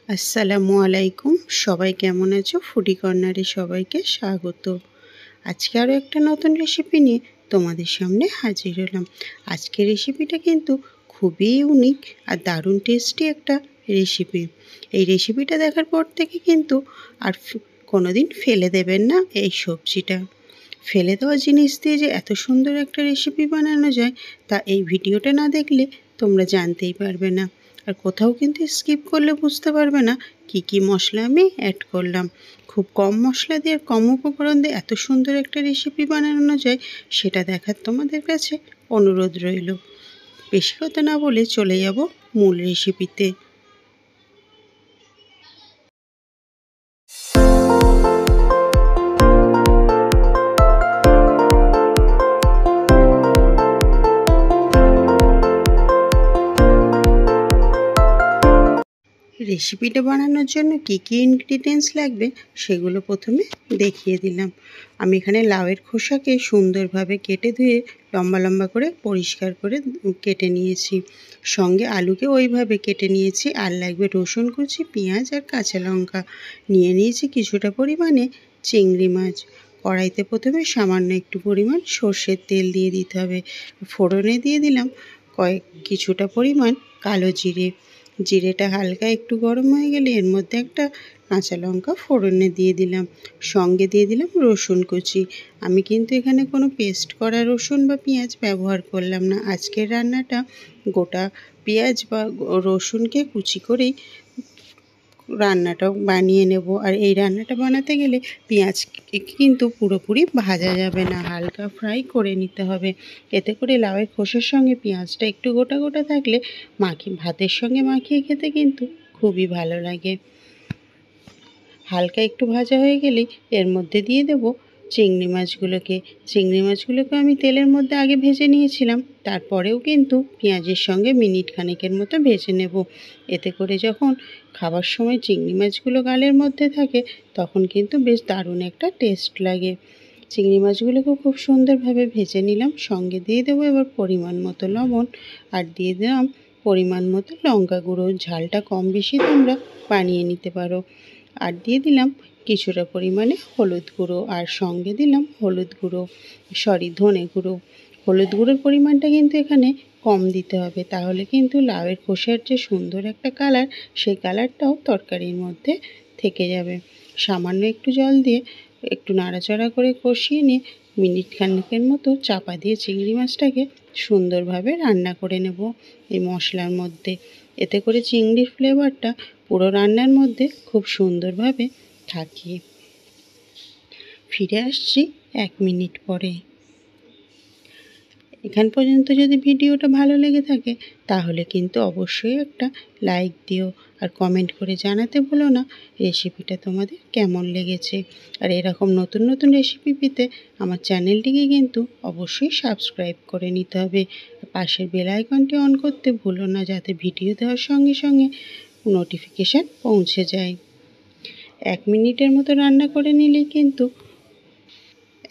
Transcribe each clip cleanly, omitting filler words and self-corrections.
আসসালামু আলাইকুম। সবাই কেমন আছো? ফুডি কর্নারে সবাইকে স্বাগত। আজকে আরও একটা নতুন রেসিপি নিয়ে তোমাদের সামনে হাজির হলাম। আজকের রেসিপিটা কিন্তু খুবই ইউনিক আর দারুণ টেস্টি একটা রেসিপি। এই রেসিপিটা দেখার পর থেকে কিন্তু আর কোনোদিন ফেলে দেবেন না এই সবজিটা। ফেলে দেওয়া জিনিস দিয়ে যে এত সুন্দর একটা রেসিপি বানানো যায় তা এই ভিডিওটা না দেখলে তোমরা জানতেই পারবে না। আর কোথাও কিন্তু স্কিপ করলে বুঝতে পারবে না কি কি মশলা আমি অ্যাড করলাম। খুব কম মশলা দিয়ে আর কম উপকরণ দিয়ে এত সুন্দর একটা রেসিপি বানানো যায় সেটা দেখার তোমাদের কাছে অনুরোধ রইল। বেশি কথা না বলে চলে যাব মূল রেসিপিতে। রেসিপিটা বানানোর জন্য কী কী ইনগ্রিডিয়েন্টস লাগবে সেগুলো প্রথমে দেখিয়ে দিলাম। আমি এখানে লাউয়ের খোসাকে সুন্দরভাবে কেটে ধুয়ে লম্বা লম্বা করে পরিষ্কার করে কেটে নিয়েছি। সঙ্গে আলুকে ওইভাবে কেটে নিয়েছি। আর লাগবে রসুন কুচি, পেঁয়াজ আর কাঁচা লঙ্কা। নিয়েছি কিছুটা পরিমাণে চিংড়ি মাছ। কড়াইতে প্রথমে সামান্য একটু পরিমাণ সর্ষের তেল দিয়ে দিতে হবে। ফোড়নে দিয়ে দিলাম কিছুটা পরিমাণ কালো জিরে। জিরেটা হালকা একটু গরম হয়ে গেলে এর মধ্যে একটা কাঁচা লঙ্কা ফোড়নে দিয়ে দিলাম। সঙ্গে দিয়ে দিলাম রসুন কুচি। আমি কিন্তু এখানে কোনো পেস্ট করা রসুন বা পেঁয়াজ ব্যবহার করলাম না। আজকের রান্নাটা গোটা পেঁয়াজ বা রসুনকে কুচি করেই রান্নাটা বানিয়ে নেব। আর এই রান্নাটা বানাতে গেলে পেঁয়াজ কিন্তু পুরোপুরি ভাজা যাবে না, হালকা ফ্রাই করে নিতে হবে। এতে করে লাউয়ের খোসার সঙ্গে পেঁয়াজটা একটু গোটা গোটা থাকলে ভাতের সঙ্গে মাখিয়ে খেতে কিন্তু খুবই ভালো লাগে। হালকা একটু ভাজা হয়ে গেলেই এর মধ্যে দিয়ে দেব চিংড়ি মাছগুলোকে। চিংড়ি মাছগুলোকে আমি তেলের মধ্যে আগে ভেজে নিয়েছিলাম, তারপরেও কিন্তু পেঁয়াজের সঙ্গে মিনিট খানেকের মতো ভেজে নেব। এতে করে যখন খাবার সময় চিংড়ি মাছগুলো গালের মধ্যে থাকে তখন কিন্তু বেশ দারুণ একটা টেস্ট লাগে। চিংড়ি মাছগুলোকেও খুব সুন্দরভাবে ভেজে নিলাম। সঙ্গে দিয়ে দেবো এবার পরিমাণ মতো লবণ আর দিয়ে দিলাম পরিমাণ মতো লঙ্কা গুঁড়ো। ঝালটা কম বেশি তোমরা বানিয়ে নিতে পারো। আর দিয়ে দিলাম কিছুটা পরিমাণে হলুদ গুঁড়ো আর সঙ্গে দিলাম ধনে গুঁড়ো। হলুদ গুঁড়োর পরিমাণটা কিন্তু এখানে কম দিতে হবে, তাহলে কিন্তু লাউয়ের খোসার যে সুন্দর একটা কালার সেই কালারটাও তরকারির মধ্যে থেকে যাবে। সামান্য একটু জল দিয়ে একটু নাড়াচাড়া করে কষিয়ে নিয়ে মিনিট খানেকের মতো চাপা দিয়ে চিংড়ি মাছটাকে সুন্দরভাবে রান্না করে নেব এই মশলার মধ্যে। এতে করে চিংড়ির ফ্লেভারটা পুরো রান্নার মধ্যে খুব সুন্দরভাবে থাকে। ফিরে আসছি 1 মিনিট পরে। এখান পর্যন্ত যদি ভিডিওটা ভালো লেগে থাকে তাহলে কিন্তু অবশ্যই একটা লাইক দিও আর কমেন্ট করে জানাতে ভুলো না রেসিপিটা তোমাদের কেমন লেগেছে। আর এরকম নতুন নতুন রেসিপি পেতে আমার চ্যানেলটিকে কিন্তু অবশ্যই সাবস্ক্রাইব করে নিতে হবে। পাশের বেল আইকনটি অন করতে ভুলো না, যাতে ভিডিও দেওয়ার সঙ্গে সঙ্গে নোটিফিকেশান পৌঁছে যায়। 1 মিনিটের মতো রান্না করে নিলেই কিন্তু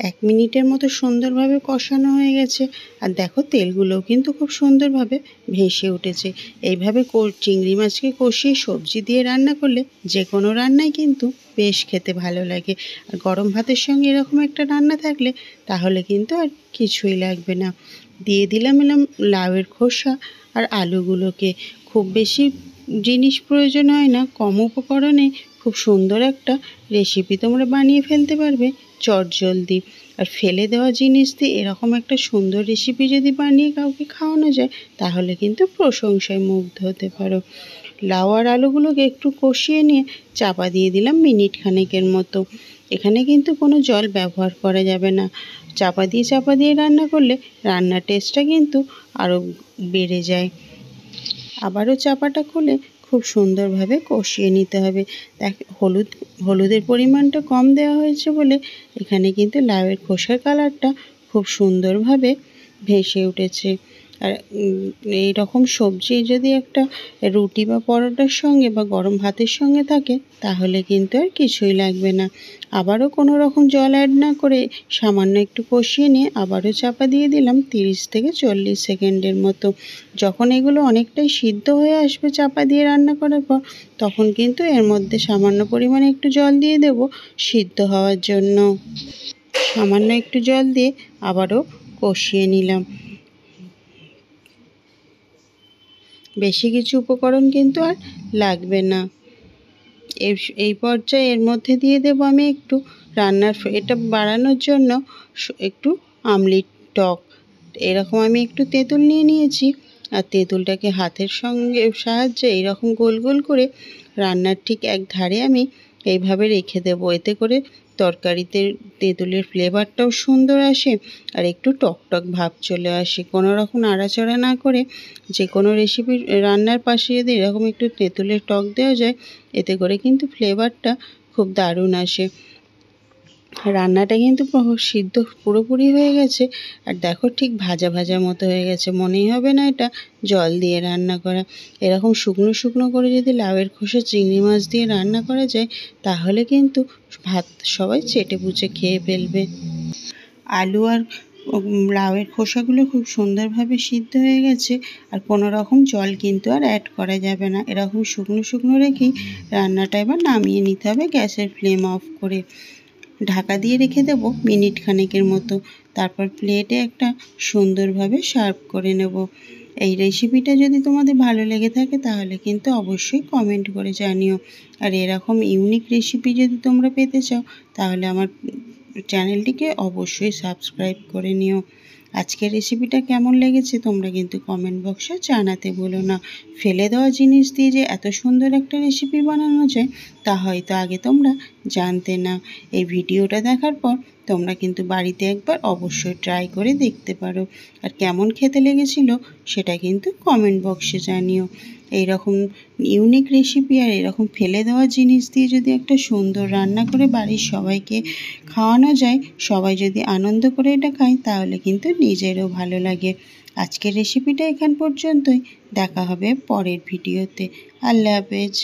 1 মিনিটের মতো সুন্দরভাবে কষানো হয়ে গেছে। আর দেখো তেলগুলোও কিন্তু খুব সুন্দরভাবে ভেসে উঠেছে। এইভাবে চিংড়ি মাছকে কষিয়ে সবজি দিয়ে রান্না করলে যে কোনো রান্নাই কিন্তু বেশ খেতে ভালো লাগে। আর গরম ভাতের সঙ্গে এরকম একটা রান্না থাকলে তাহলে কিন্তু আর কিছুই লাগবে না। দিয়ে দিলাম লাউয়ের খোসা আর আলুগুলোকে। খুব বেশি জিনিস প্রয়োজন হয় না, কম উপকরণে খুব সুন্দর একটা রেসিপি তোমরা বানিয়ে ফেলতে পারবে চটজলদি। আর ফেলে দেওয়া জিনিস দিয়ে এরকম একটা সুন্দর রেসিপি যদি বানিয়ে কাউকে খাওয়ানো যায় তাহলে কিন্তু প্রশংসায় মুগ্ধ হতে পারো। লাউ আর আলুগুলোকে একটু কষিয়ে নিয়ে চাপা দিয়ে দিলাম মিনিট খানেকের মতো। এখানে কিন্তু কোনো জল ব্যবহার করা যাবে না। চাপা দিয়ে রান্না করলে রান্নার টেস্টটা কিন্তু আরও বেড়ে যায়। আবারও চাপাটা খুলে খুব সুন্দরভাবে কষিয়ে নিতে হবে। হলুদের পরিমাণটা কম দেওয়া হয়েছে বলে এখানে কিন্তু লাউয়ের খোসার কালারটা খুব সুন্দরভাবে ভেসে উঠেছে। আর এই রকম সবজি যদি একটা রুটি বা পরোটার সঙ্গে বা গরম ভাতের সঙ্গে থাকে তাহলে কিন্তু আর কিছুই লাগবে না। আবারও কোনো রকম জল অ্যাড না করে সামান্য একটু কষিয়ে নিয়ে আবারও চাপা দিয়ে দিলাম 30 থেকে 40 সেকেন্ডের মতো। যখন এগুলো অনেকটাই সিদ্ধ হয়ে আসবে চাপা দিয়ে রান্না করার পর, তখন কিন্তু এর মধ্যে সামান্য পরিমাণে একটু জল দিয়ে দেব সিদ্ধ হওয়ার জন্য। সামান্য একটু জল দিয়ে আবারও কষিয়ে নিলাম। বেশি কিছু উপকরণ কিন্তু আর লাগবে না। এই পর্যায়ে এর মধ্যে দিয়ে দেবো আমি একটু এটা বাড়ানোর জন্য একটু আমলি টক। এরকম আমি একটু তেঁতুল নিয়ে নিয়েছি, আর তেঁতুলটাকে হাতের সাহায্যে এইরকম গোল গোল করে রান্নার ঠিক এক ধারে আমি এইভাবে রেখে দেবো। এতে করে তরকারিতে তেঁতুলের ফ্লেভারটাও সুন্দর আসে আর একটু টকটক ভাব চলে আসে। কোনো রকম নাড়াচাড়া না করে যে কোনো রেসিপি রান্নার পাশে যদি এরকম একটু তেঁতুলের টক দেওয়া যায়, এতে করে কিন্তু ফ্লেভারটা খুব দারুণ আসে। রান্নাটা কিন্তু সিদ্ধ পুরোপুরি হয়ে গেছে, আর দেখো ঠিক ভাজা ভাজা মতো হয়ে গেছে। মনেই হবে না এটা জল দিয়ে রান্না করা। এরকম শুকনো শুকনো করে যদি লাউয়ের খোসা চিংড়ি মাছ দিয়ে রান্না করা যায়, তাহলে কিন্তু ভাত সবাই চেটেপুচে খেয়ে ফেলবে। আলু আর লাউয়ের খোসাগুলো খুব সুন্দরভাবে সিদ্ধ হয়ে গেছে, আর কোনো রকম জল কিন্তু আর অ্যাড করা যাবে না। এরকম শুকনো শুকনো রেখেই রান্নাটা এবার নামিয়ে নিতে হবে গ্যাসের ফ্লেম অফ করে। ঢাকা দিয়ে রেখে দেব মিনিট খানেকের মতো। তারপর প্লেটে একটা সুন্দরভাবে সার্ভ করে নেব। এই রেসিপিটা যদি তোমাদের ভালো লেগে থাকে তাহলে কিন্তু অবশ্যই কমেন্ট করে জানিও। আর এরকম ইউনিক রেসিপি যদি তোমরা পেতে চাও তাহলে আমার চ্যানেলটিকে অবশ্যই সাবস্ক্রাইব করে নিও। আজকের রেসিপিটা কেমন লেগেছে তোমরা কিন্তু কমেন্ট বক্সে জানাতে ভুলো না। ফেলে দেওয়া জিনিস দিয়ে যে এত সুন্দর একটা রেসিপি বানানো যায় তা হয়তো আগে তোমরা জানতে না। এই ভিডিওটা দেখার পর তোমরা কিন্তু বাড়িতে একবার অবশ্যই ট্রাই করে দেখতে পারো, আর কেমন খেতে লেগেছিল সেটা কিন্তু কমেন্ট বক্সে জানিও। এইরকম ইউনিক রেসিপি আর এরকম ফেলে দেওয়া জিনিস দিয়ে যদি একটা সুন্দর রান্না করে বাড়ির সবাইকে খাওয়ানো যায়, সবাই যদি আনন্দ করে এটা খায় তাহলে কিন্তু নিজেরও ভালো লাগে। আজকের রেসিপিটা এখান পর্যন্তই। দেখা হবে পরের ভিডিওতে। আল্লাহ হাফেজ।